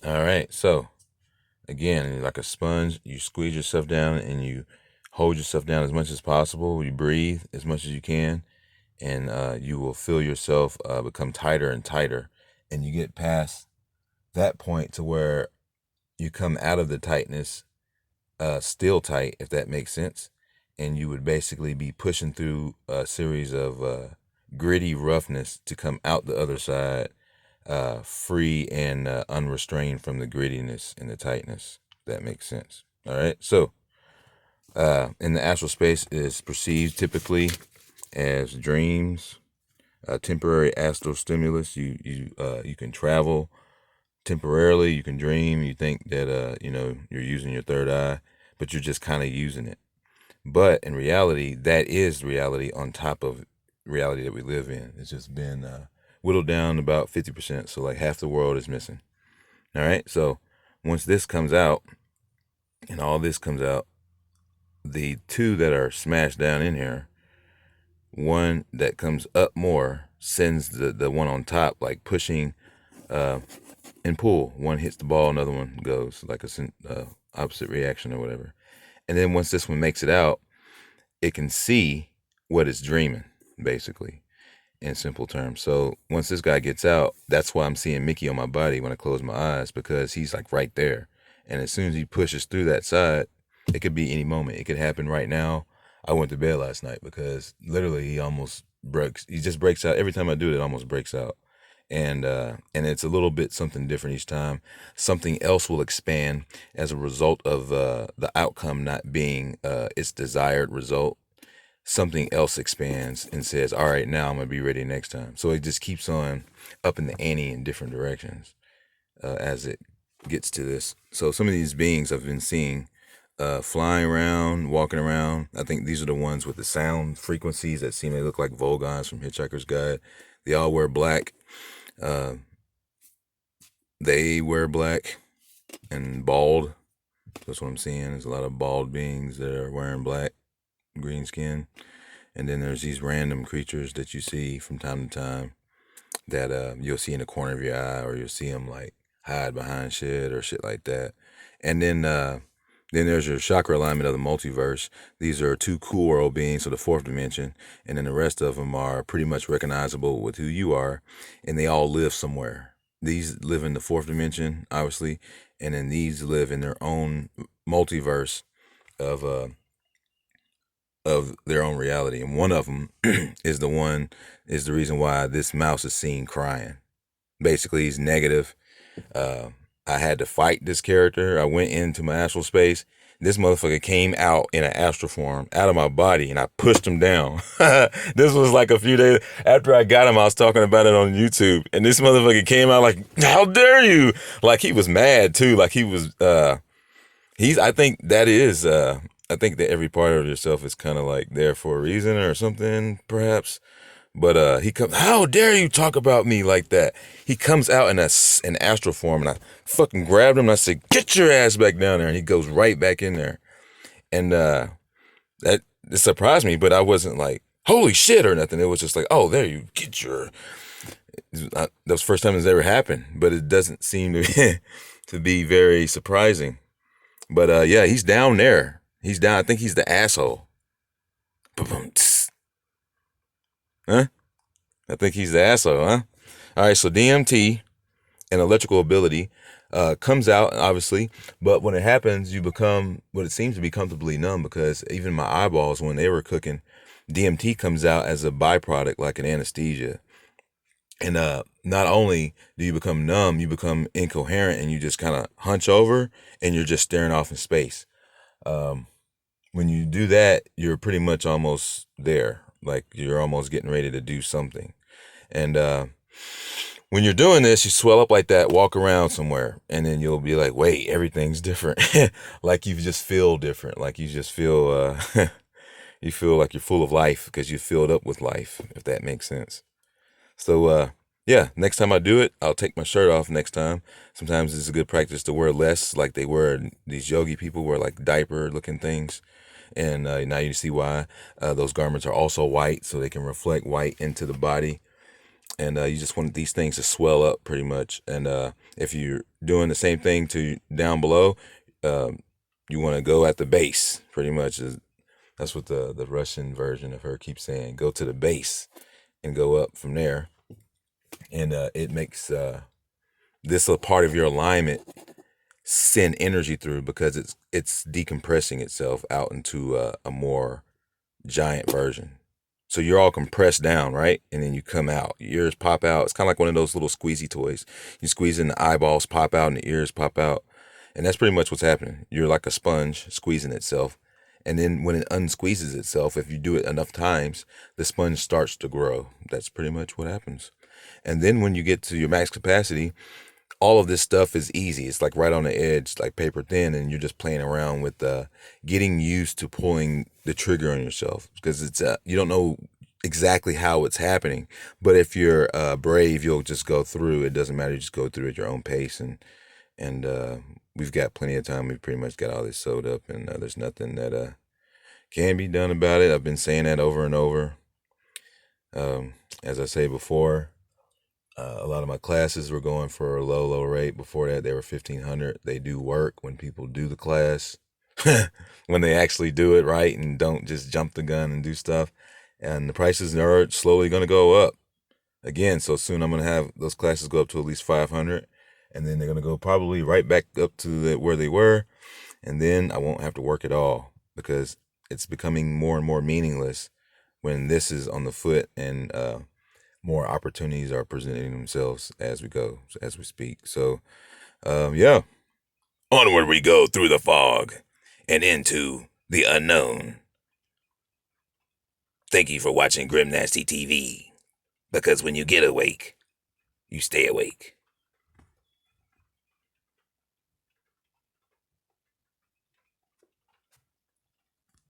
All right. So again, like a sponge, you squeeze yourself down and you hold yourself down as much as possible. You breathe as much as you can, and you will feel yourself become tighter and tighter. And you get past that point to where you come out of the tightness, still tight, if that makes sense. And you would basically be pushing through a series of gritty roughness to come out the other side free and unrestrained from the grittiness and the tightness. If that makes sense. All right. So, in the astral space is perceived typically as dreams, temporary astral stimulus. You can travel temporarily. You can dream. You think that you're using your third eye, but you're just kind of using it. But in reality, that is reality on top of reality that we live in. It's just been whittled down about 50%. So like half the world is missing. All right. So once this comes out and all this comes out, the two that are smashed down in here, one that comes up more sends the one on top, like pushing and pull. One hits the ball, another one goes, like a opposite reaction or whatever. And then once this one makes it out, it can see what it's dreaming, basically, in simple terms. So once this guy gets out, that's why I'm seeing Mickey on my body when I close my eyes, because he's like right there. And as soon as he pushes through that side, it could be any moment. It could happen right now. I went to bed last night because literally he almost breaks. He just breaks out. Every time I do it, it almost breaks out. And it's a little bit something different each time. Something else will expand as a result of the outcome not being its desired result. Something else expands and says, all right, now I'm going to be ready next time. So it just keeps on up in the ante in different directions as it gets to this. So some of these beings I've been seeing flying around, walking around. I think these are the ones with the sound frequencies that seem to look like Vogons from Hitchhiker's Guide. They all wear black. Uh, they wear black and bald. That's what I'm seeing. There's a lot of bald beings that are wearing black, green skin. And then there's these random creatures that you see from time to time that you'll see in the corner of your eye, or you'll see them like hide behind shit or shit like that. And then there's your chakra alignment of the multiverse. These are two cool world beings, so the fourth dimension, and then the rest of them are pretty much recognizable with who you are, and they all live somewhere. These live in the fourth dimension, obviously, and then these live in their own multiverse of their own reality. And one of them is the reason why this mouse is seen crying. Basically, he's negative. I had to fight this character. I went into my astral space. This motherfucker came out in an astral form out of my body, and I pushed him down. This was like a few days after I got him. I was talking about it on YouTube, and this motherfucker came out like, "How dare you!" Like he was mad too. Like he was. I think that is. I think that every part of yourself is kind of like there for a reason or something, perhaps. But he comes, how dare you talk about me like that? He comes out in an astral form, and I fucking grabbed him and I said, get your ass back down there. And he goes right back in there. And that it surprised me, but I wasn't like, holy shit or nothing. It was just like, oh, there you get your. That was the first time it's ever happened, but it doesn't seem to be, to be very surprising. But yeah, he's down there. He's down. I think he's the asshole. Huh? I think he's the asshole, huh? All right, so DMT and electrical ability comes out, obviously, but when it happens, you become what it seems to be comfortably numb, because even my eyeballs, when they were cooking, DMT comes out as a byproduct, like an anesthesia. And not only do you become numb, you become incoherent, and you just kind of hunch over and you're just staring off in space. When you do that, you're pretty much almost there. Like you're almost getting ready to do something. And when you're doing this, you swell up like that, walk around somewhere, and then you'll be like, wait, everything's different. Like you just feel different. Like you just feel, you feel like you're full of life because you filled up with life, if that makes sense. So, yeah, next time I do it, I'll take my shirt off next time. Sometimes it's a good practice to wear less, like they wear, these yogi people wear like diaper looking things. And now you see why those garments are also white, so they can reflect white into the body. and you just want these things to swell up pretty much. And if you're doing the same thing to down below, um, you want to go at the base pretty much. That's what the Russian version of her keeps saying. Go to the base and go up from there, and it makes this a part of your alignment send energy through because it's decompressing itself out into a more giant version. So you're all compressed down, right? And then you come out. Your ears pop out. It's kind of like one of those little squeezy toys. You squeeze in, the eyeballs pop out and the ears pop out. And that's pretty much what's happening. You're like a sponge squeezing itself. And then when it unsqueezes itself, if you do it enough times, the sponge starts to grow. That's pretty much what happens. And then when you get to your max capacity, all of this stuff is easy. It's like right on the edge, like paper thin, and you're just playing around with getting used to pulling the trigger on yourself because it's you don't know exactly how it's happening. But if you're brave, you'll just go through. It doesn't matter. You just go through at your own pace, and we've got plenty of time. We've pretty much got all this sewed up, and there's nothing that can be done about it. I've been saying that over and over. As I say before. A lot of my classes were going for a low rate. Before that, they were 1,500. They do work when people do the class, when they actually do it right and don't just jump the gun and do stuff. And the prices are slowly going to go up again. So soon I'm going to have those classes go up to at least 500, and then they're going to go probably right back up to where they were, and then I won't have to work at all because it's becoming more and more meaningless when this is on the foot and more opportunities are presenting themselves as we go, as we speak. So, yeah. Onward we go through the fog and into the unknown. Thank you for watching Grim Nasty TV, because when you get awake, you stay awake.